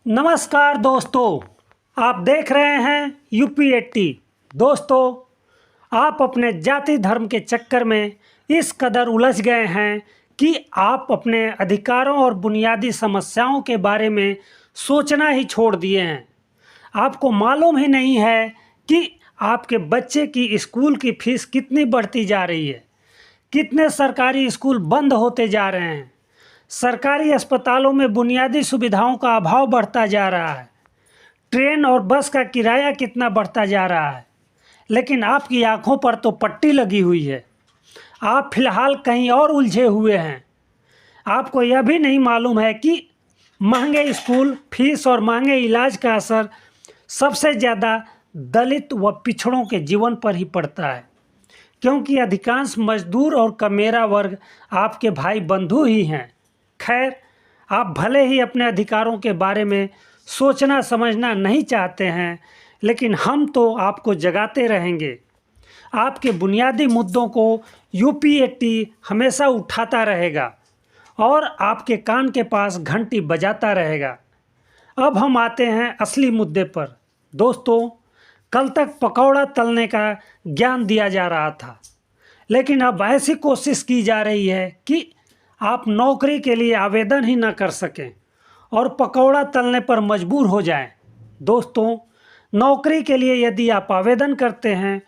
नमस्कार दोस्तों, आप देख रहे हैं यूपी 80। दोस्तों, आप अपने जाति धर्म के चक्कर में इस कदर उलझ गए हैं कि आप अपने अधिकारों और बुनियादी समस्याओं के बारे में सोचना ही छोड़ दिए हैं। आपको मालूम ही नहीं है कि आपके बच्चे की स्कूल की फीस कितनी बढ़ती जा रही है, कितने सरकारी स्कूल बंद होते जा रहे हैं, सरकारी अस्पतालों में बुनियादी सुविधाओं का अभाव बढ़ता जा रहा है, ट्रेन और बस का किराया कितना बढ़ता जा रहा है। लेकिन आपकी आंखों पर तो पट्टी लगी हुई है। आप फिलहाल कहीं और उलझे हुए हैं। आपको यह भी नहीं मालूम है कि महंगे स्कूल फीस और महंगे इलाज का असर सबसे ज़्यादा दलित व पिछड़ों के जीवन पर ही पड़ता है, क्योंकि अधिकांश मजदूर और कमेरा वर्ग आपके भाई बंधु ही हैं। खैर, आप भले ही अपने अधिकारों के बारे में सोचना समझना नहीं चाहते हैं, लेकिन हम तो आपको जगाते रहेंगे। आपके बुनियादी मुद्दों को यूपी 80 हमेशा उठाता रहेगा और आपके कान के पास घंटी बजाता रहेगा। अब हम आते हैं असली मुद्दे पर। दोस्तों, कल तक पकौड़ा तलने का ज्ञान दिया जा रहा था, लेकिन अब ऐसी कोशिश की जा रही है कि आप नौकरी के लिए आवेदन ही न कर सकें और पकौड़ा तलने पर मजबूर हो जाएं। दोस्तों, नौकरी के लिए यदि आप आवेदन करते हैं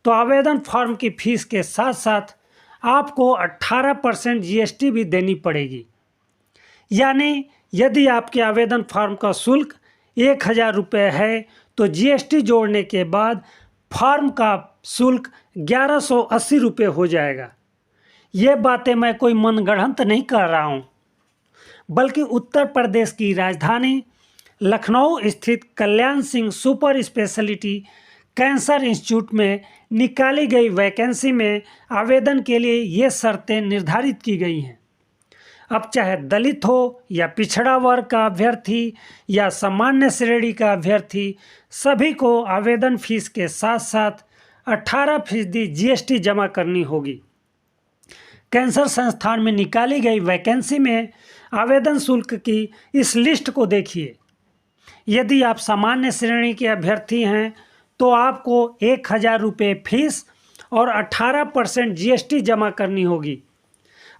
तो आवेदन फॉर्म की फ़ीस के साथ साथ आपको 18% जीएसटी भी देनी पड़ेगी। यानी यदि आपके आवेदन फॉर्म का शुल्क 1000 रुपये है तो जीएसटी जोड़ने के बाद फॉर्म का शुल्क 1180 रुपये हो जाएगा। ये बातें मैं कोई मनगढ़ंत नहीं कर रहा हूँ, बल्कि उत्तर प्रदेश की राजधानी लखनऊ स्थित Kalyan Singh super speciality cancer institute में निकाली गई वैकेंसी में आवेदन के लिए ये शर्तें निर्धारित की गई हैं। अब चाहे दलित हो या पिछड़ा वर्ग का अभ्यर्थी या सामान्य श्रेणी का अभ्यर्थी, सभी को आवेदन फीस के साथ साथ 18% जीएसटी जमा करनी होगी। कैंसर संस्थान में निकाली गई वैकेंसी में आवेदन शुल्क की इस लिस्ट को देखिए। यदि आप सामान्य श्रेणी के अभ्यर्थी हैं तो आपको 1000 रुपये फीस और 18% जीएसटी जमा करनी होगी,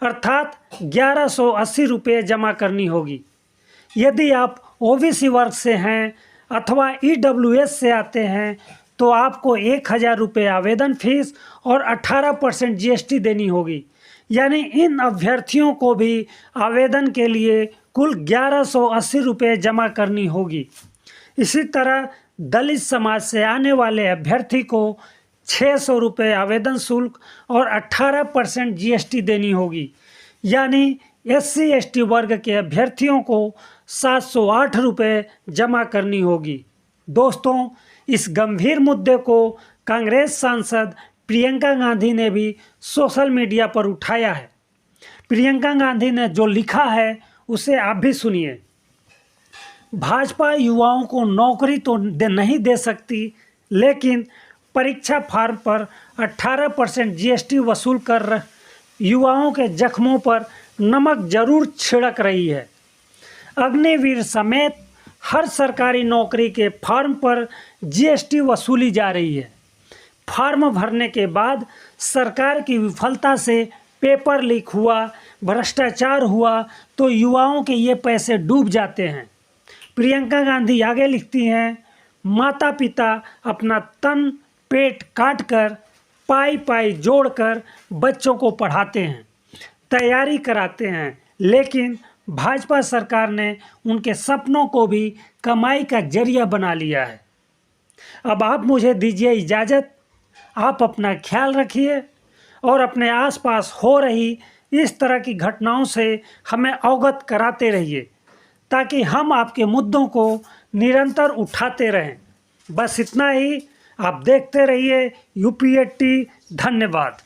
अर्थात 1180 रुपये जमा करनी होगी। यदि आप ओबीसी वर्ग से हैं अथवा ईडब्ल्यूएस से आते हैं तो आपको 1000 रुपये आवेदन फीस और 18% जीएसटी देनी होगी। यानी इन अभ्यर्थियों को भी आवेदन के लिए कुल 1180 रुपये जमा करनी होगी। इसी तरह दलित समाज से आने वाले अभ्यर्थी को 600 रुपये आवेदन शुल्क और 18% जीएसटी देनी होगी। यानी SC ST वर्ग के अभ्यर्थियों को 708 रुपये जमा करनी होगी। दोस्तों, इस गंभीर मुद्दे को कांग्रेस सांसद प्रियंका गांधी ने भी सोशल मीडिया पर उठाया है। प्रियंका गांधी ने जो लिखा है उसे आप भी सुनिए। भाजपा युवाओं को नौकरी तो नहीं दे सकती, लेकिन परीक्षा फॉर्म पर 18% जीएसटी वसूल कर युवाओं के जख्मों पर नमक जरूर छिड़क रही है। अग्निवीर समेत हर सरकारी नौकरी के फॉर्म पर जीएसटी वसूली जा रही है। फॉर्म भरने के बाद सरकार की विफलता से पेपर लीक हुआ, भ्रष्टाचार हुआ तो युवाओं के ये पैसे डूब जाते हैं। प्रियंका गांधी आगे लिखती हैं, माता पिता अपना तन पेट काट कर पाई पाई जोड़कर बच्चों को पढ़ाते हैं, तैयारी कराते हैं, लेकिन भाजपा सरकार ने उनके सपनों को भी कमाई का जरिया बना लिया है। अब आप मुझे दीजिए इजाज़त। आप अपना ख्याल रखिए और अपने आसपास हो रही इस तरह की घटनाओं से हमें अवगत कराते रहिए, ताकि हम आपके मुद्दों को निरंतर उठाते रहें। बस इतना ही। आप देखते रहिए यूपी 80। धन्यवाद।